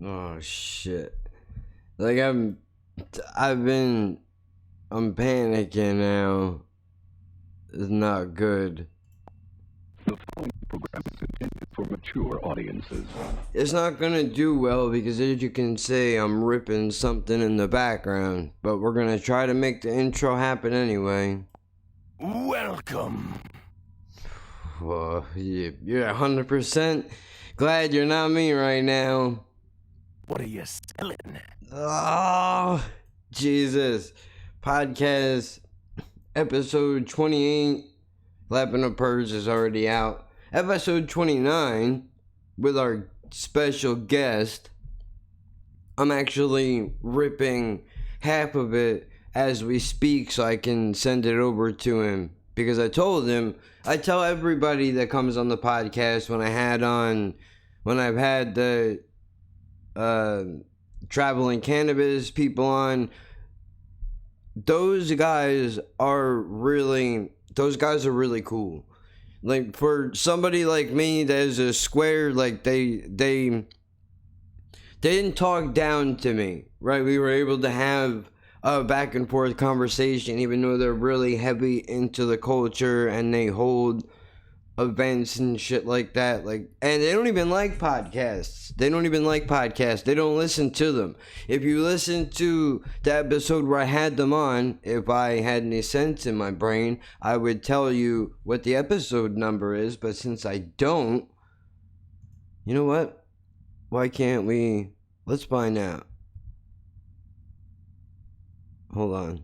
Oh shit. Like I'm panicking now. It's not good. The following program is intended for mature audiences. It's not gonna do well because, as you can see, I'm ripping something in the background. But we're gonna try to make the intro happen anyway. Welcome. Well, you're 100% glad you're not me right now. What are you selling? Oh, Jesus. Podcast episode 28, Lapping of Purrs, is already out. Episode 29, with our special guest, I'm actually ripping half of it as we speak so I can send it over to him. Because I told him, I tell everybody that comes on the podcast when I've had the traveling cannabis people on, those guys are really cool. Like, for somebody like me that is a square, like, they didn't talk down to me, right? We were able to have a back and forth conversation, even though they're really heavy into the culture and they hold events and shit like that. Like, and they don't even like podcasts. They don't listen to them. If you listen to the episode where I had them on, if I had any sense in my brain, I would tell you what the episode number is. But since I don't, you know what? Why can't we? Let's find out. Hold on.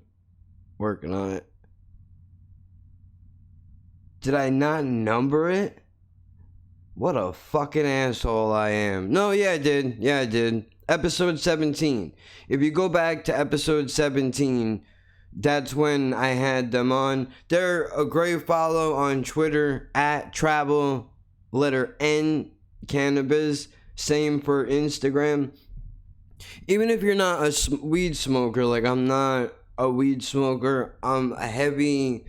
Working on it. Did I not number it? What a fucking asshole I am. No, yeah, I did. Episode 17. If you go back to episode 17, that's when I had them on. They're a great follow on Twitter, at travel, letter N, Cannabis. Same for Instagram. Even if you're not a weed smoker, like I'm not a weed smoker, I'm a heavy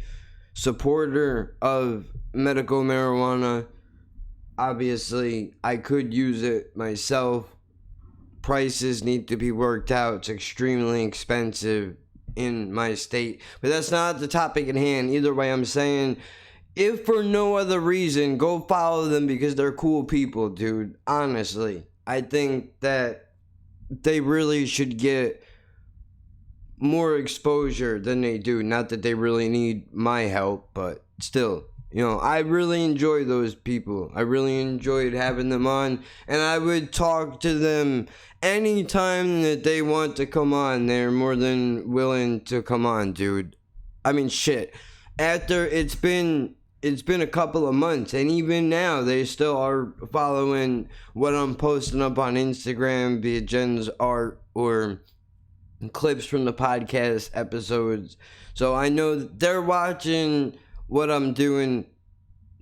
supporter of medical marijuana. Obviously, I could use it myself. Prices need to be worked out. It's extremely expensive in my state. But that's not the topic at hand. Either way, I'm saying, if for no other reason, go follow them because they're cool people, dude. Honestly, I think that they really should get more exposure than they do. Not that they really need my help, but still, I really enjoy those people. I really enjoyed having them on, and I would talk to them anytime that they want to come on. They're more than willing to come on, dude. I mean, shit. After it's been a couple of months, and even now they still are following what I'm posting up on Instagram via Jen's art or clips from the podcast episodes. So I know that they're watching what I'm doing.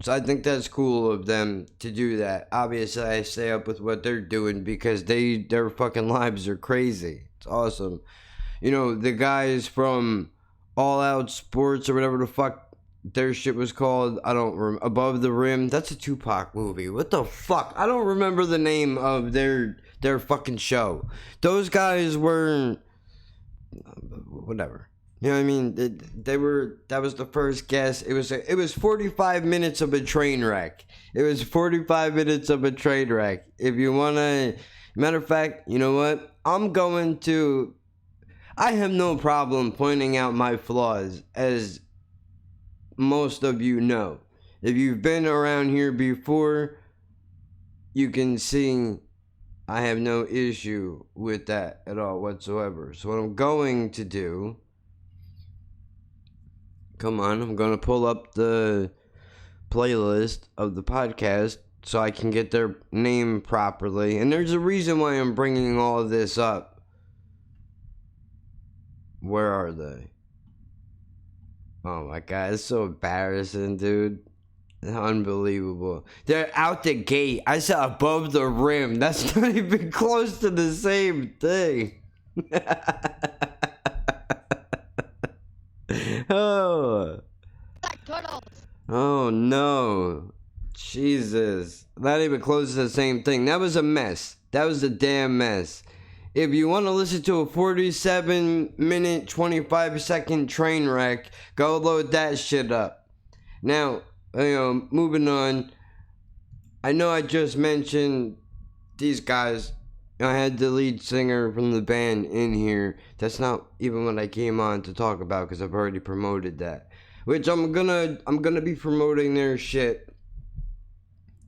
So I think that's cool of them to do that. Obviously, I stay up with what they're doing because their fucking lives are crazy. It's awesome. The guys from All Out Sports or whatever the fuck their shit was called, I don't remember. Above the Rim. That's a Tupac movie. What the fuck? I don't remember the name of their fucking show. Those guys were whatever. You know what I mean? That was the first guess. It was 45 minutes of a train wreck. It was 45 minutes of a train wreck. If you want to, matter of fact, you know what? I have no problem pointing out my flaws, as most of you know. If you've been around here before, you can see I have no issue with that at all whatsoever. So what I'm going to do, I'm going to pull up the playlist of the podcast so I can get their name properly. And there's a reason why I'm bringing all of this up. Where are they? Oh my god, it's so embarrassing, dude. Unbelievable. They're out the gate. I said Above the Rim. That's not even close to the same thing. Oh. Black turtles. Oh no. Jesus. Not even close to the same thing. That was a mess. That was a damn mess. If you want to listen to a 47-minute, 25-second train wreck, go load that shit up. Now, moving on. I know I just mentioned these guys. I had the lead singer from the band in here. That's not even what I came on to talk about because I've already promoted that. Which I'm gonna be promoting their shit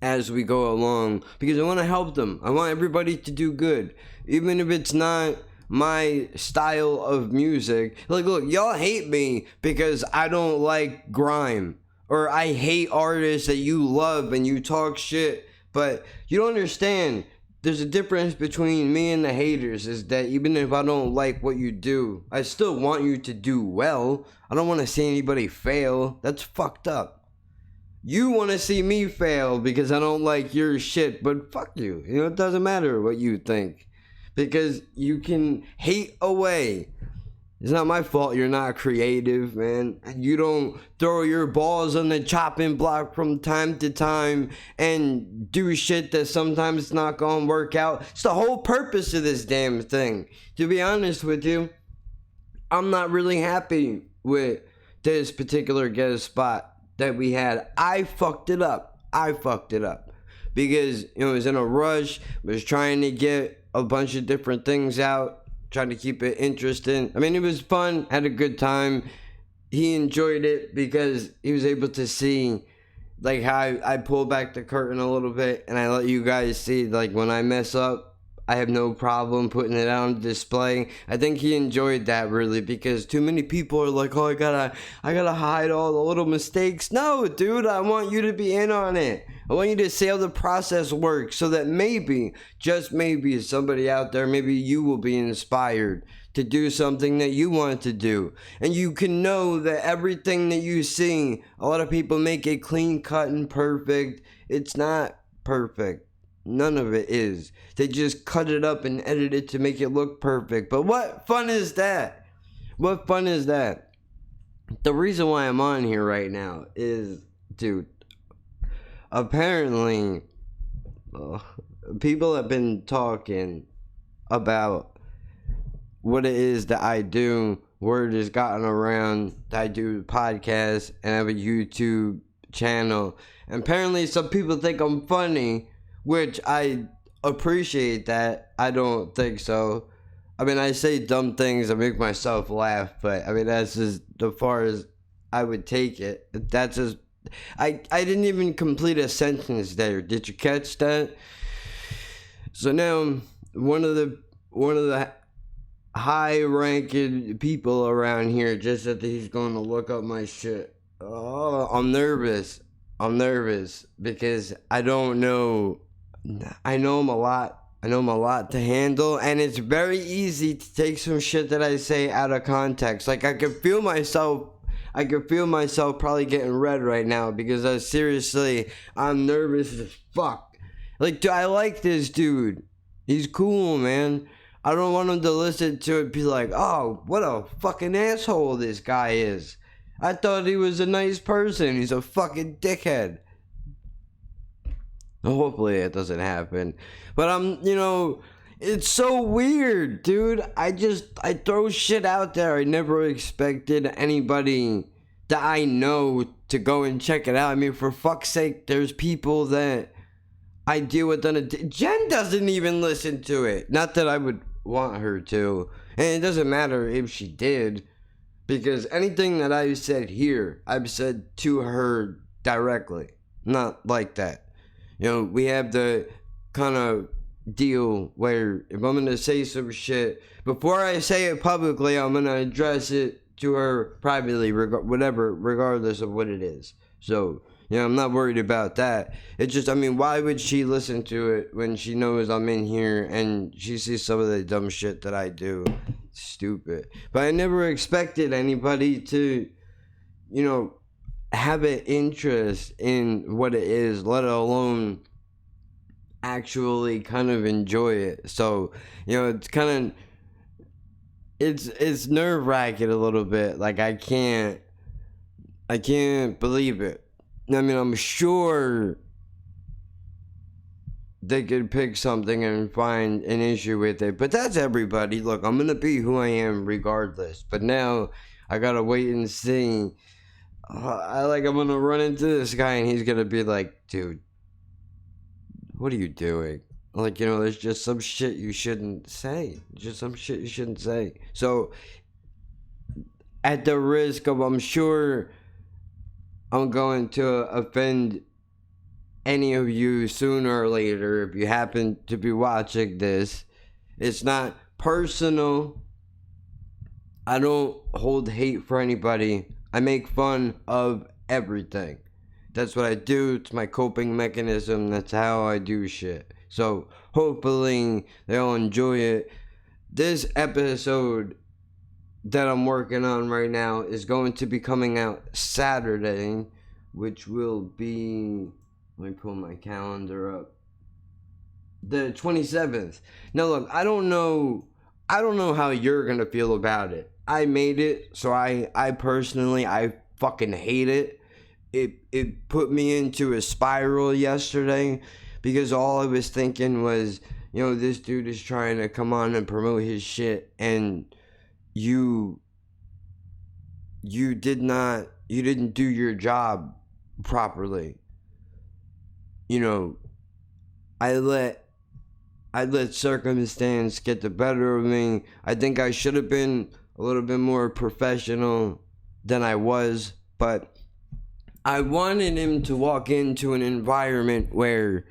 as we go along because I want to help them. I want everybody to do good, even if it's not my style of music. Like, look, y'all hate me because I don't like grime, or I hate artists that you love and you talk shit, but you don't understand. There's a difference between me and the haters, is that even if I don't like what you do, I still want you to do well. I don't want to see anybody fail. That's fucked up. You want to see me fail because I don't like your shit, but fuck you. It doesn't matter what you think, because you can hate away. It's not my fault you're not creative, man. You don't throw your balls on the chopping block from time to time and do shit that sometimes it's not gonna work out. It's the whole purpose of this damn thing. To be honest with you, I'm not really happy with this particular guest spot that we had. I fucked it up. Because, it was in a rush. Was trying to get a bunch of different things out. Trying to keep it interesting. I mean, it was fun. Had a good time. He enjoyed it because he was able to see, like, how I pull back the curtain a little bit and I let you guys see, like, when I mess up, I have no problem putting it on display. I think he enjoyed that, really, because too many people are like, oh, I gotta hide all the little mistakes. No, dude, I want you to be in on it. I want you to see how the process works so that maybe, just maybe, somebody out there, maybe you will be inspired to do something that you want to do. And you can know that everything that you see, a lot of people make it clean cut and perfect. It's not perfect. None of it is. They just cut it up and edit it to make it look perfect. But what fun is that? What fun is that? The reason why I'm on here right now is, dude, apparently, people have been talking about what it is that I do. Word has gotten around that I do podcasts and I have a YouTube channel. And apparently some people think I'm funny, which I appreciate that. I don't think so. I mean, I say dumb things that make myself laugh, but I mean, that's as far as I would take it. That's just, I didn't even complete a sentence there. Did you catch that? So now one of the high-ranking people around here just said that he's going to look up my shit. Oh, I'm nervous because I don't know. I know him a lot. I know him a lot to handle, and it's very easy to take some shit that I say out of context. Like, I could feel myself probably getting red right now because I'm nervous as fuck. Like, dude, I like this dude. He's cool, man. I don't want him to listen to it and be like, oh, what a fucking asshole this guy is. I thought he was a nice person. He's a fucking dickhead. Hopefully it doesn't happen. But it's so weird, dude. I throw shit out there. I never expected anybody that I know to go and check it out. I mean, for fuck's sake, there's people that I deal with on a... Jen doesn't even listen to it. Not that I would want her to. And it doesn't matter if she did. Because anything that I've said here, I've said to her directly. Not like that. We have the kind of deal where if I'm going to say some shit, before I say it publicly, I'm going to address it to her privately, regardless of what it is. So, I'm not worried about that. It's just, why would she listen to it when she knows I'm in here and she sees some of the dumb shit that I do? Stupid. But I never expected anybody to, have an interest in what it is, let alone actually kind of enjoy it. So, it's kind of, it's nerve-wracking a little bit. Like, I can't believe it. I'm sure they could pick something and find an issue with it. But that's everybody. Look, I'm gonna be who I am regardless. But now I gotta wait and see. I'm gonna run into this guy and he's gonna be like, dude, what are you doing? Like, there's just some shit you shouldn't say. Just some shit you shouldn't say. So, at the risk of, I'm sure I'm going to offend any of you sooner or later, if you happen to be watching this, it's not personal. I don't hold hate for anybody. I make fun of everything. That's what I do. It's my coping mechanism. That's how I do shit. So hopefully they'll enjoy it. This episode that I'm working on right now is going to be coming out Saturday, which will be, let me pull my calendar up, the 27th. Now look, I don't know how you're gonna feel about it. I made it, so I personally, I fucking hate it. It put me into a spiral yesterday, because all I was thinking was, this dude is trying to come on and promote his shit, and you didn't do your job properly. I let circumstance get the better of me. I think I should have been a little bit more professional than I was, but I wanted him to walk into an environment where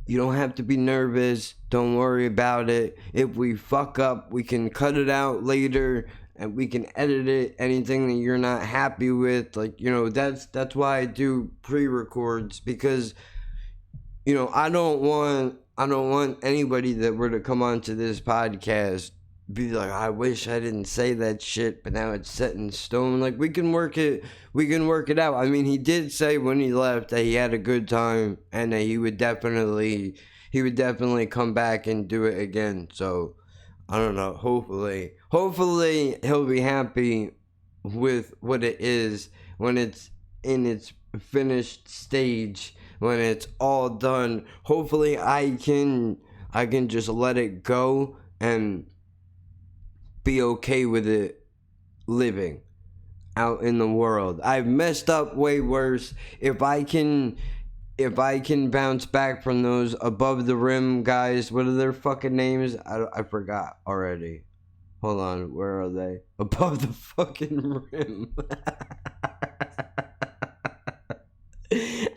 you don't have to be nervous. Don't worry about it. If we fuck up, we can cut it out later and we can edit it. Anything that you're not happy with, that's why I do pre-records, because I don't want anybody that were to come onto this podcast be like, I wish I didn't say that shit, but now it's set in stone. Like, we can work it out. I mean, he did say when he left that he had a good time and that he would definitely come back and do it again. So I don't know, hopefully he'll be happy with what it is when it's in its finished stage, when it's all done. Hopefully I can just let it go and be okay with it living out in the world. I've messed up way worse. If I can bounce back from those above the rim guys, what are their fucking names? I forgot already. Hold on, where are they? Above the fucking rim.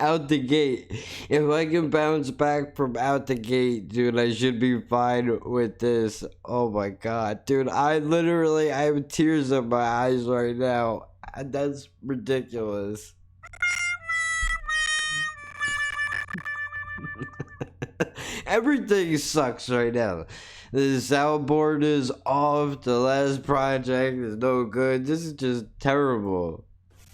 Out the gate. If I can bounce back from out the gate, dude, I should be fine with this. Oh my god, dude, I have tears in my eyes right now. That's ridiculous. Everything sucks right now. The soundboard is off. The last project is no good. This is just terrible.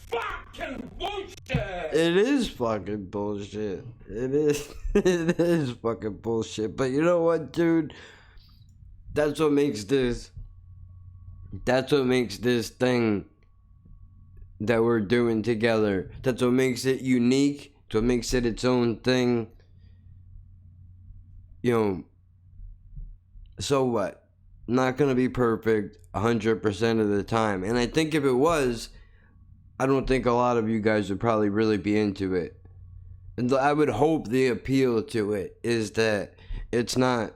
Fucking bullshit! It is fucking bullshit. It is. It is fucking bullshit. But you know what, dude? That's what makes this thing that we're doing together. That's what makes it unique. That's what makes it its own thing. So what? Not gonna be perfect 100% of the time. And I think if it was, I don't think a lot of you guys would probably really be into it. And I would hope the appeal to it is that it's not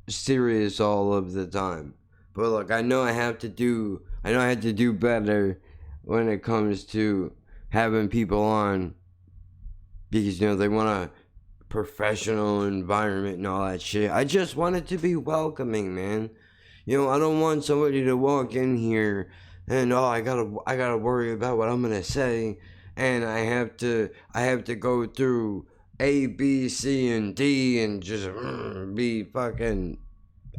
serious all of the time. But look, I know I have to do better when it comes to having people on, because they want a professional environment and all that shit. I just want it to be welcoming, man. I don't want somebody to walk in here and I gotta worry about what I'm gonna say, and I have to go through A, B, C, and D and just be fucking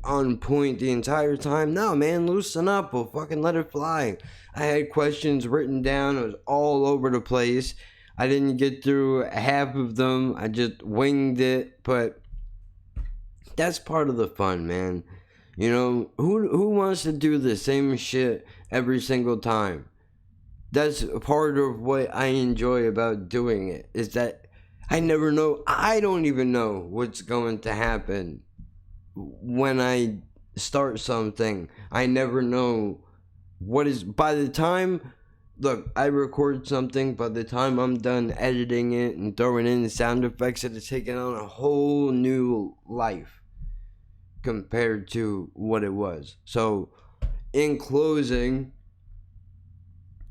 on point the entire time. No, man, loosen up. We'll fucking let it fly. I had questions written down. It was all over the place. I didn't get through half of them. I just winged it, but that's part of the fun, man. Who wants to do the same shit every single time? That's part of what I enjoy about doing it, is that I never know. I don't even know what's going to happen when I start something. I never know what is, by the time, look, I record something, by the time I'm done editing it and throwing in the sound effects, it is taking on a whole new life compared to what it was. So, in closing,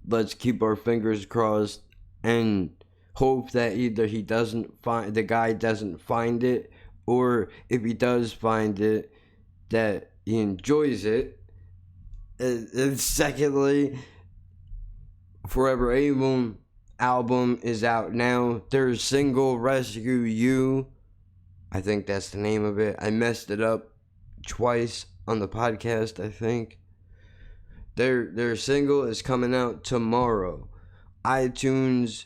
let's keep our fingers crossed and hope that either the guy doesn't find it, or if he does find it, that he enjoys it. And secondly, Forever Avon album is out now. Their single Rescue You, I think that's the name of it. I messed it up twice on the podcast, I think. Their single is coming out tomorrow. iTunes,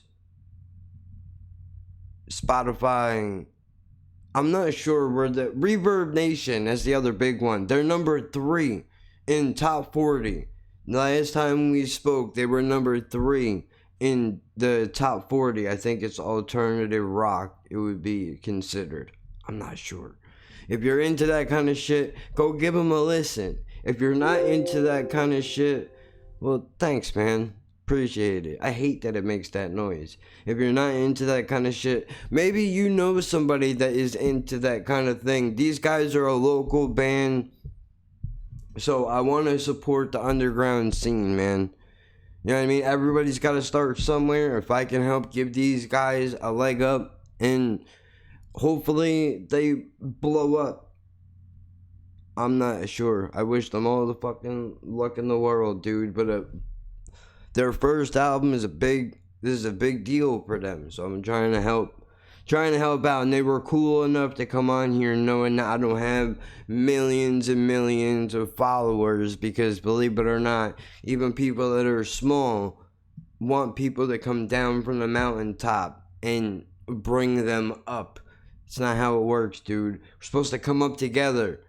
Spotify. I'm not sure where the ReverbNation is the other big one. They're number 3 in top 40. Last time we spoke, they were number 3 in the top 40. I think it's alternative rock, it would be considered. I'm not sure. If you're into that kind of shit, go give them a listen. If you're not into that kind of shit, well, thanks, man. Appreciate it. I hate that it makes that noise. If you're not into that kind of shit, maybe you know somebody that is into that kind of thing. These guys are a local band, so I want to support the underground scene, man. You know what I mean? Everybody's got to start somewhere. If I can help give these guys a leg up, and hopefully they blow up. I'm not sure. I wish them all the fucking luck in the world, dude. But their first album is this is a big deal for them. So I'm trying to help out. And they were cool enough to come on here knowing that I don't have millions and millions of followers, because believe it or not, even people that are small want people to come down from the mountaintop and bring them up. It's not how it works, dude. We're supposed to come up together.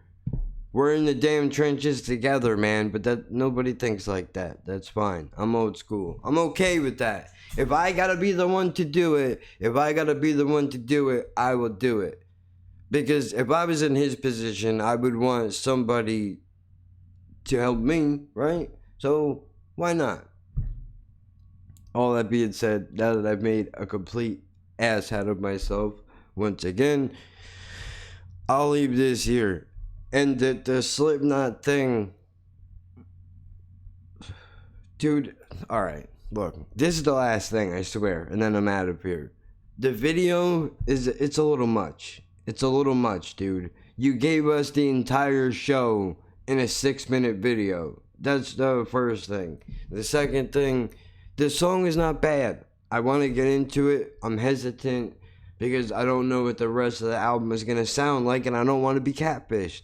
We're in the damn trenches together, man, but that nobody thinks like that. That's fine. I'm old school. I'm okay with that. If I gotta be the one to do it, I will do it. Because if I was in his position, I would want somebody to help me, right? So, why not? All that being said, now that I've made a complete asshat of myself, once again, I'll leave this here. And the Slipknot thing, dude, alright, look, this is the last thing, I swear, and then I'm out of here. The video it's a little much. It's a little much, dude. You gave us the entire show in a 6-minute video. That's the first thing. The second thing, the song is not bad. I want to get into it. I'm hesitant because I don't know what the rest of the album is going to sound like, and I don't want to be catfished.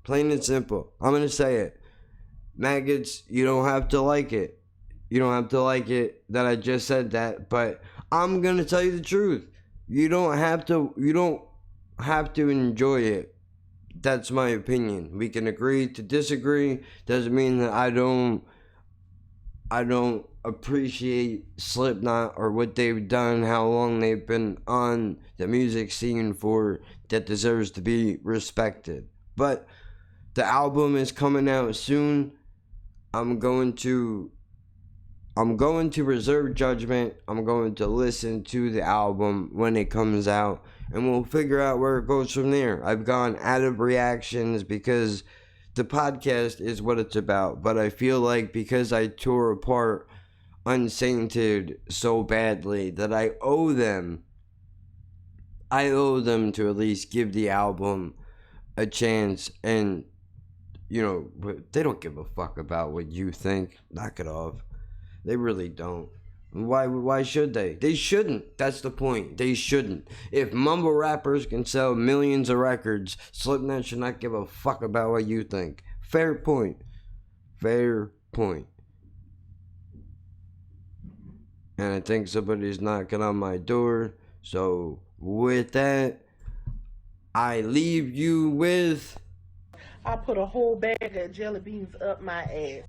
Plain and simple. I'm going to say it. Maggots, you don't have to like it. You don't have to like it that I just said that, but I'm going to tell you the truth. You don't have to enjoy it. That's my opinion. We can agree to disagree. Doesn't mean that I don't appreciate Slipknot or what they've done, how long they've been on the music scene for, that deserves to be respected. But the album is coming out soon. I'm going to reserve judgment. I'm going to listen to the album when it comes out, and we'll figure out where it goes from there. I've gone out of reactions because the podcast is what it's about, but I feel like because I tore apart Unsainted so badly that I owe them to at least give the album a chance. And you know, they don't give a fuck about what you think. Knock it off. They really don't. Why should they? They shouldn't. That's the point. They shouldn't. If mumble rappers can sell millions of records, Slipknot should not give a fuck about what you think. Fair point. Fair point. And I think somebody's knocking on my door. So with that, I leave you with... I put a whole bag of jelly beans up my ass.